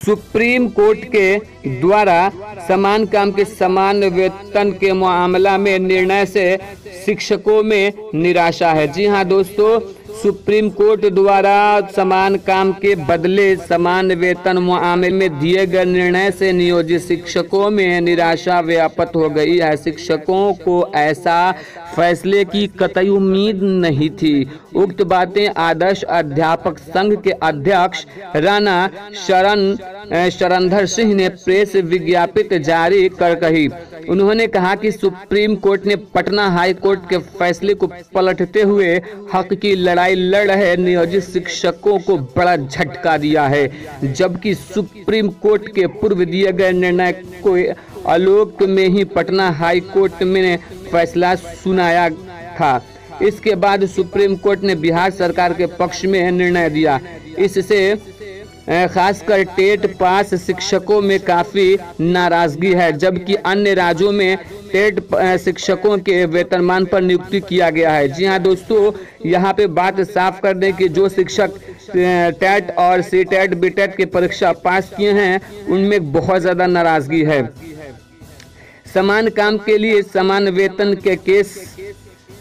Supreme court के द्वारा समान काम के समान वेतन के मामला में निर्णय से शिक्षकों में निराशा है। जी हां दोस्तों, सुप्रीम कोर्ट द्वारा समान काम के बदले समान वेतन मामले में दिए गए निर्णय से नियोजित शिक्षकों में निराशा व्याप्त हो गई है। शिक्षकों को ऐसा फैसले की कतई उम्मीद नहीं थी। उक्त बातें आदर्श अध्यापक संघ के अध्यक्ष राणा शरणधर सिंह ने प्रेस विज्ञप्ति जारी कर कही। उन्होंने कहा कि सुप्रीम कोर्ट ने पटना हाई कोर्ट के फैसले को पलटते हुए हक की लड़ाई लड़ रहे नियोजित शिक्षकों को बड़ा झटका दिया है, जबकि सुप्रीम कोर्ट के पूर्व दिए गए निर्णय को आलोक में ही पटना हाई कोर्ट में फैसला सुनाया था। इसके बाद सुप्रीम कोर्ट ने बिहार सरकार के पक्ष में निर्णय दिया। इससे खासकर टेट पास शिक्षकों में काफी नाराजगी है, जबकि अन्य राज्यों में टेट शिक्षकों के वेतनमान पर नियुक्ति किया गया है। जी हां दोस्तों, यहां पे बात साफ कर दें कि जो शिक्षक टेट और सी टेट बी टेट की परीक्षा पास किए हैं उनमें बहुत ज्यादा नाराजगी है। समान काम के लिए समान वेतन के केस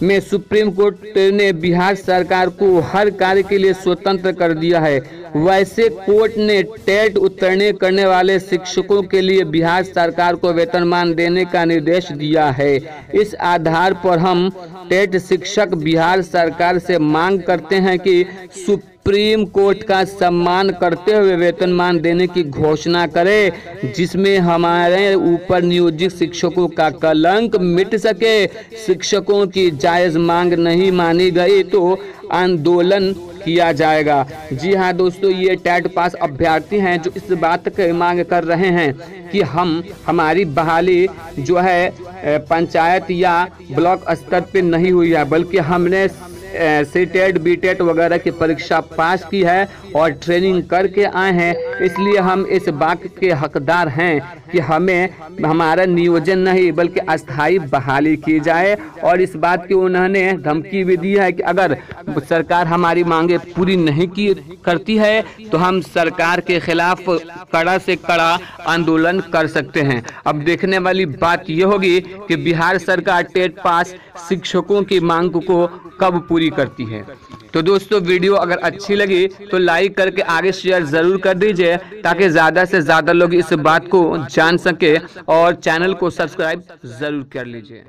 में सुप्रीम कोर्ट ने बिहार सरकार को हर कार्य के लिए स्वतंत्र कर दिया है। वैसे कोर्ट ने टेट उत्तीर्ण करने वाले शिक्षकों के लिए बिहार सरकार को वेतनमान देने का निर्देश दिया है। इस आधार पर हम टेट शिक्षक बिहार सरकार से मांग करते हैं कि सुप्रीम कोर्ट का सम्मान करते हुए वेतनमान देने की घोषणा करे, जिसमें हमारे ऊपर नियोजित शिक्षकों का कलंक मिट सके। शिक्षकों की जायज मांग नहीं मानी गई तो आंदोलन किया जाएगा। जी हां दोस्तों, ये टेट पास अभ्यर्थी हैं जो इस बात की मांग कर रहे हैं कि हमारी बहाली जो है पंचायत या ब्लॉक स्तर पे नहीं हुई है, बल्कि हमने सी टेट बी टेट वगैरह की परीक्षा पास की है और ट्रेनिंग करके आए हैं। इसलिए हम इस बात के हकदार हैं कि हमें हमारा नियोजन नहीं बल्कि अस्थायी बहाली की जाए। और इस बात की उन्होंने धमकी भी दी है कि अगर सरकार हमारी मांगे पूरी नहीं करती है तो हम सरकार के खिलाफ कड़ा से कड़ा आंदोलन कर सकते हैं। अब देखने वाली बात यह होगी कि बिहार सरकार टेट पास शिक्षकों की मांग को कब पूरी करती है। तो दोस्तों, वीडियो अगर अच्छी लगी तो लाइक करके आगे शेयर जरूर कर दीजिए, ताकि ज़्यादा से ज़्यादा लोग इस बात को जान सके, और चैनल को सब्सक्राइब जरूर कर लीजिए।